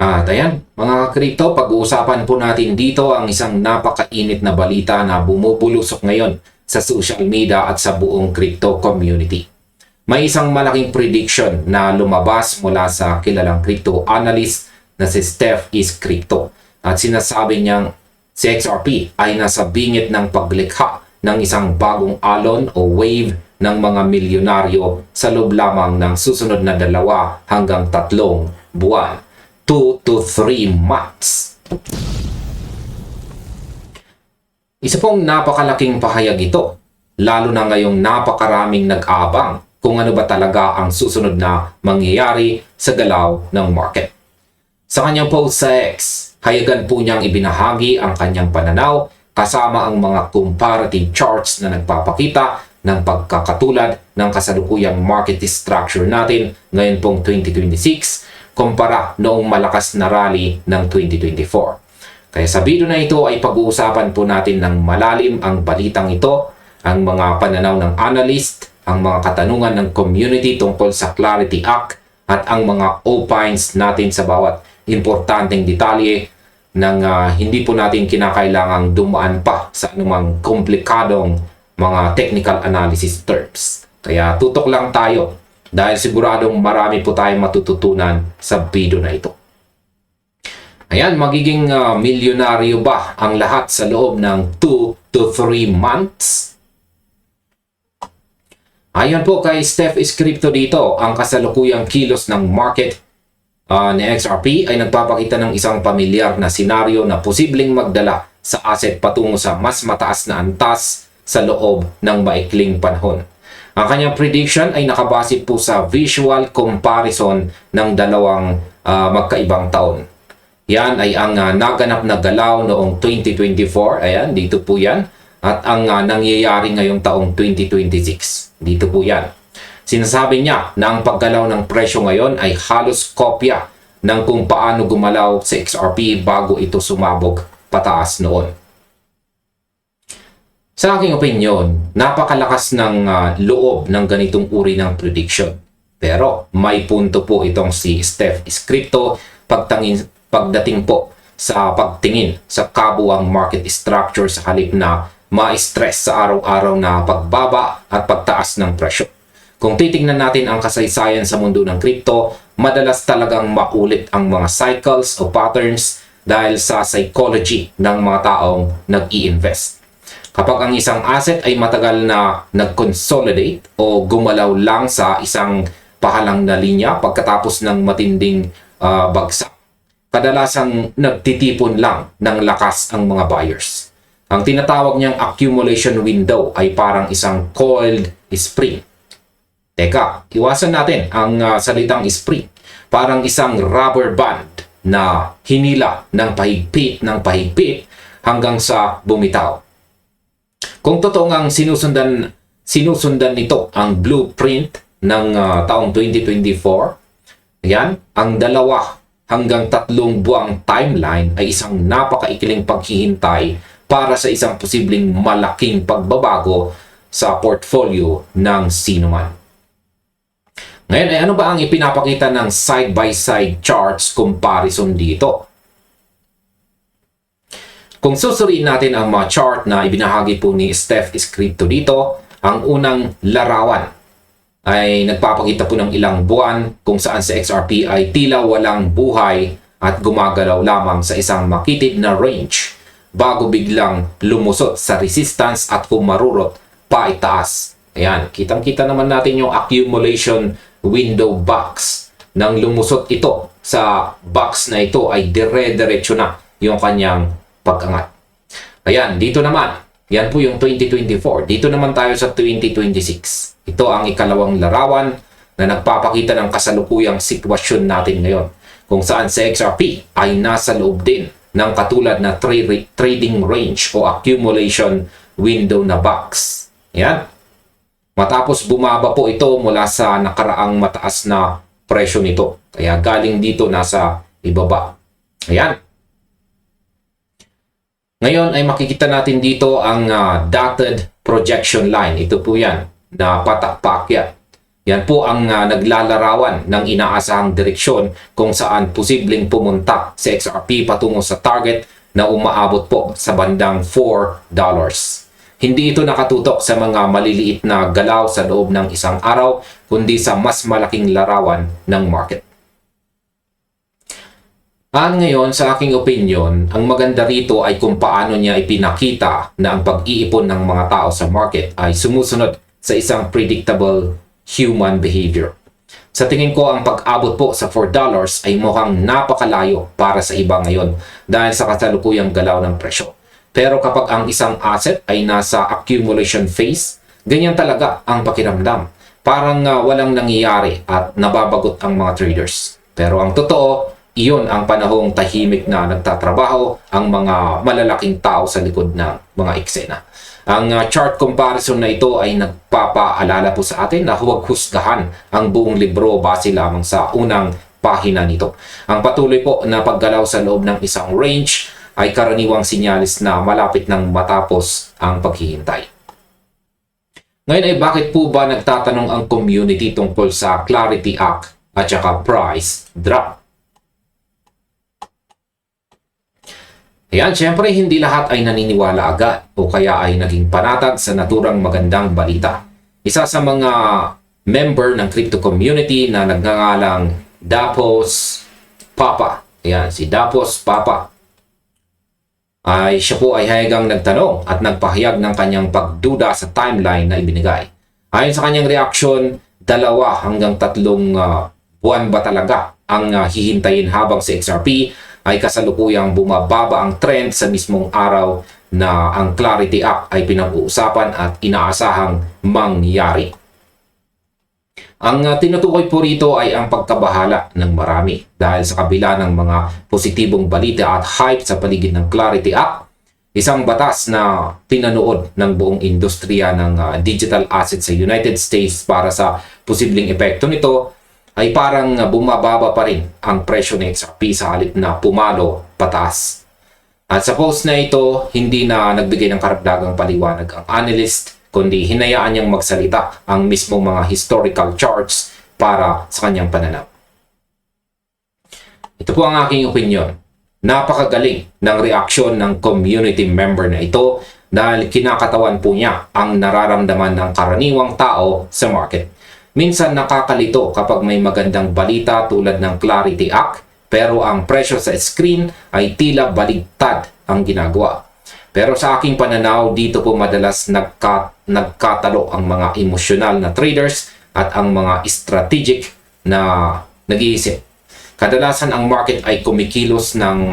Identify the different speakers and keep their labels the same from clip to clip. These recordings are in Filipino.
Speaker 1: At ayan, mga kripto, pag-uusapan po natin dito ang isang napakainit na balita na bumubulusok ngayon sa social media at sa buong crypto community. May isang malaking prediction na lumabas mula sa kilalang crypto analyst na si Steph is Crypto. At sinasabi niyang si XRP ay nasa bingit ng paglikha ng isang bagong alon o wave ng mga milyonaryo sa loob lamang ng susunod na 2 hanggang 3 buwan. 2 to 3 months. Isa pong napakalaking pahayag ito, lalo na ngayong napakaraming nag-aabang kung ano ba talaga ang susunod na mangyayari sa galaw ng market. Sa kanyang post sa X, hayagan po niyang ibinahagi ang kanyang pananaw kasama ang mga comparative charts na nagpapakita ng pagkakatulad ng kasalukuyang market structure natin ngayon pong 2026 kumpara noong malakas na rally ng 2024. Kaya sa video na ito ay pag-uusapan po natin ng malalim ang balitang ito, ang mga pananaw ng analyst, ang mga katanungan ng community tungkol sa Clarity Act at ang mga opines natin sa bawat importanteng detalye ng hindi po natin kinakailangang dumaan pa sa anumang komplikadong mga technical analysis terms. Kaya tutok lang tayo dahil siguradong marami po tayong matututunan sa video na ito. Ayan, magiging milyonaryo ba ang lahat sa loob ng 2 to 3 months? Ayon po kay Steph is Crypto dito, ang kasalukuyang kilos ng market ni XRP ay nagpapakita ng isang pamilyar na senaryo na posibleng magdala sa asset patungo sa mas mataas na antas sa loob ng maikling panahon. Ang kanyang prediction ay nakabase po sa visual comparison ng dalawang magkaibang taon. Yan ay ang naganap na galaw noong 2024, ayan, dito po yan, at ang nangyayari ngayong taong 2026, dito po yan. Sinasabi niya na ang paggalaw ng presyo ngayon ay halos kopya ng kung paano gumalaw sa XRP bago ito sumabog pataas noon. Sa aking opinyon, napakalakas ng loob ng ganitong uri ng prediction. Pero may punto po itong si Steph is Crypto pagdating po sa pagtingin sa kabuang market structure sa halip na ma-stress sa araw-araw na pagbaba at pagtaas ng presyo. Kung titingnan natin ang kasaysayan sa mundo ng crypto, madalas talagang maulit ang mga cycles o patterns dahil sa psychology ng mga taong nag-i-invest. Kapag ang isang asset ay matagal na nag-consolidate o gumalaw lang sa isang pahalang na linya pagkatapos ng matinding bagsak, kadalasang nagtitipon lang ng lakas ang mga buyers. Ang tinatawag niyang accumulation window ay parang isang coiled spring. Teka, iwasan natin ang salitang spring. Parang isang rubber band na hinila ng pahigpit hanggang sa bumitaw. Kung totoo ngang sinusundan nito ang blueprint ng taong 2024, yan, ang 2 hanggang 3 buwang timeline ay isang napakaikiling paghihintay para sa isang posibleng malaking pagbabago sa portfolio ng sinuman. Ngayon, ay ano ba ang ipinapakita ng side-by-side charts comparison dito? Kung susuriin natin ang mga chart na ibinahagi po ni Steph is Crypto dito, ang unang larawan ay nagpapakita po ng ilang buwan kung saan sa XRP ay tila walang buhay at gumagalaw lamang sa isang makitid na range bago biglang lumusot sa resistance at humarurot pa itaas. Ayan, kitang-kita naman natin yung accumulation window box. Nang lumusot ito sa box na ito ay dire-diretso na yung kanyang pag-angat. Ayan, dito naman, yan po yung 2024. Dito naman tayo sa 2026. Ito ang ikalawang larawan na nagpapakita ng kasalukuyang sitwasyon natin ngayon, kung saan sa XRP ay nasa loob din ng katulad na trading range o accumulation window na box. Yan. Matapos bumaba po ito mula sa nakaraang mataas na presyo nito. Kaya galing dito nasa ibaba. Ayan. Ngayon ay makikita natin dito ang dotted projection line. Ito po yan na patak-paakyat. Yan po ang naglalarawan ng inaasahang direksyon kung saan posibleng pumunta si XRP patungo sa target na umaabot po sa bandang $4. Hindi ito nakatutok sa mga maliliit na galaw sa loob ng isang araw, kundi sa mas malaking larawan ng market. At ngayon, sa aking opinion, ang maganda rito ay kung paano niya ipinakita na ang pag-iipon ng mga tao sa market ay sumusunod sa isang predictable human behavior. Sa tingin ko, ang pag-abot po sa $4 ay mukhang napakalayo para sa iba ngayon dahil sa kasalukuyang galaw ng presyo. Pero kapag ang isang asset ay nasa accumulation phase, ganyan talaga ang pakiramdam. Parang walang nangyayari at nababagot ang mga traders. Pero ang totoo, iyon ang panahong tahimik na nagtatrabaho ang mga malalaking tao sa likod ng mga eksena. Ang chart comparison na ito ay nagpapaalala po sa atin na huwag husgahan ang buong libro base lamang sa unang pahina nito. Ang patuloy po na paggalaw sa loob ng isang range ay karaniwang sinyalis na malapit nang matapos ang paghihintay. Ngayon ay bakit po ba nagtatanong ang community tungkol sa Clarity Act at saka price drop? Ayan, syempre hindi lahat ay naniniwala agad o kaya ay naging panatag sa naturang magandang balita. Isa sa mga member ng crypto community na nagngangalang Dapos Papa. Ayan, si Dapos Papa. Siya po ay hayagang nagtanong at nagpahayag ng kanyang pagduda sa timeline na ibinigay. Ayon sa kanyang reaksyon, 2 hanggang 3 buwan ba talaga ang hihintayin habang si XRP ay kasalukuyang bumababa ang trend sa mismong araw na ang Clarity Act ay pinag-uusapan at inaasahang mangyari. Ang tinutukoy po rito ay ang pagkabahala ng marami dahil sa kabila ng mga positibong balita at hype sa paligid ng Clarity Act, isang batas na pinanood ng buong industriya ng digital assets sa United States para sa posibleng epekto nito ay parang bumababa pa rin ang presyo ng XRP sa halip na pumalo pataas. At sa post na ito, hindi na nagbigay ng karagdagang paliwanag ang analyst, kundi hinayaan niyang magsalita ang mismong mga historical charts para sa kanyang pananaw. Ito po ang aking opinion. Napakagaling ng reaksyon ng community member na ito dahil kinakatawan po niya ang nararamdaman ng karaniwang tao sa market. Minsan nakakalito kapag may magandang balita tulad ng Clarity Act pero ang presyo sa screen ay tila baligtad ang ginagawa. Pero sa aking pananaw, dito po madalas nagkatalo ang mga emosyonal na traders at ang mga strategic na nag-iisip. Kadalasan ang market ay kumikilos ng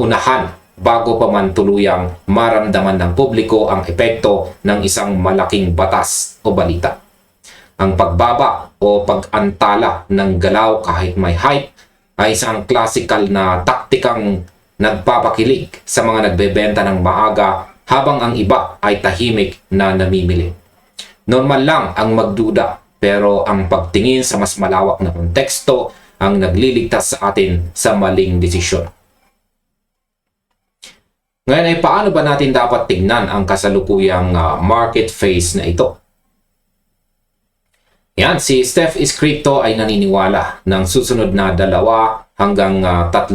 Speaker 1: unahan bago pa man tuluyang maramdaman ng publiko ang epekto ng isang malaking batas o balita. Ang pagbaba o pag-antala ng galaw kahit may hype ay isang classical na taktikang nagpapakilig sa mga nagbebenta ng maaga habang ang iba ay tahimik na namimili. Normal lang ang magduda pero ang pagtingin sa mas malawak na konteksto ang nagliligtas sa atin sa maling desisyon. Ngayon ay paano ba natin dapat tingnan ang kasalukuyang market phase na ito? Yan, si Steph is Crypto ay naniniwala ng susunod na 2 hanggang 3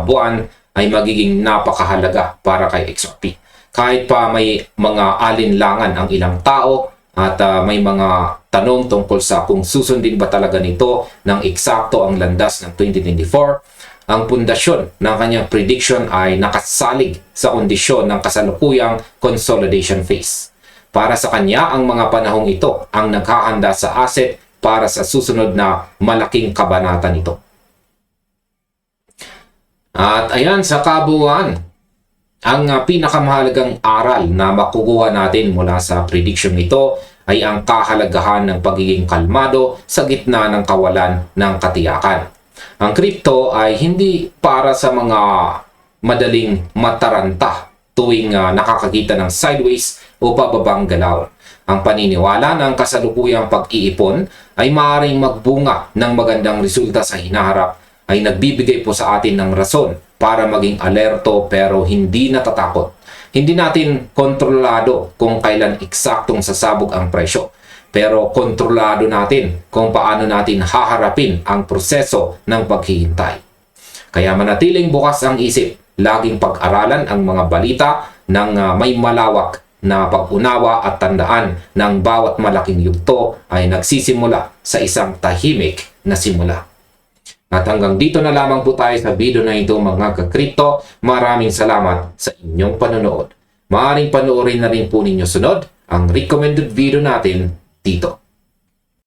Speaker 1: buwan ay magiging napakahalaga para kay XRP. Kahit pa may mga alinlangan ang ilang tao at may mga tanong tungkol sa kung susundin ba talaga nito ng eksakto ang landas ng 2024, ang pundasyon ng kanyang prediction ay nakasalig sa kondisyon ng kasalukuyang consolidation phase. Para sa kanya, ang mga panahong ito ang naghahanda sa asset para sa susunod na malaking kabanata nito. At ayan, sa kabuuan, ang pinakamahalagang aral na makukuha natin mula sa prediction nito ay ang kahalagahan ng pagiging kalmado sa gitna ng kawalan ng katiyakan. Ang crypto ay hindi para sa mga madaling mataranta tuwing nakakakita ng sideways o pababang galaw. Ang paniniwala ng kasalukuyang pag-iipon ay maaaring magbunga ng magandang resulta sa hinaharap ay nagbibigay po sa atin ng rason para maging alerto pero hindi natatakot. Hindi natin kontrolado kung kailan eksaktong sasabog ang presyo. pero kontrolado natin kung paano natin haharapin ang proseso ng paghihintay. Kaya manatiling bukas ang isip, laging pag-aralan ang mga balita ng may malawak na pag-unawa at tandaan ng bawat malaking yugto ay nagsisimula sa isang tahimik na simula. At hanggang dito na lamang po tayo sa video na ito mga ka-crypto. Maraming salamat sa inyong panonood. Maaaring panoorin na rin po ninyo sunod ang recommended video natin dito.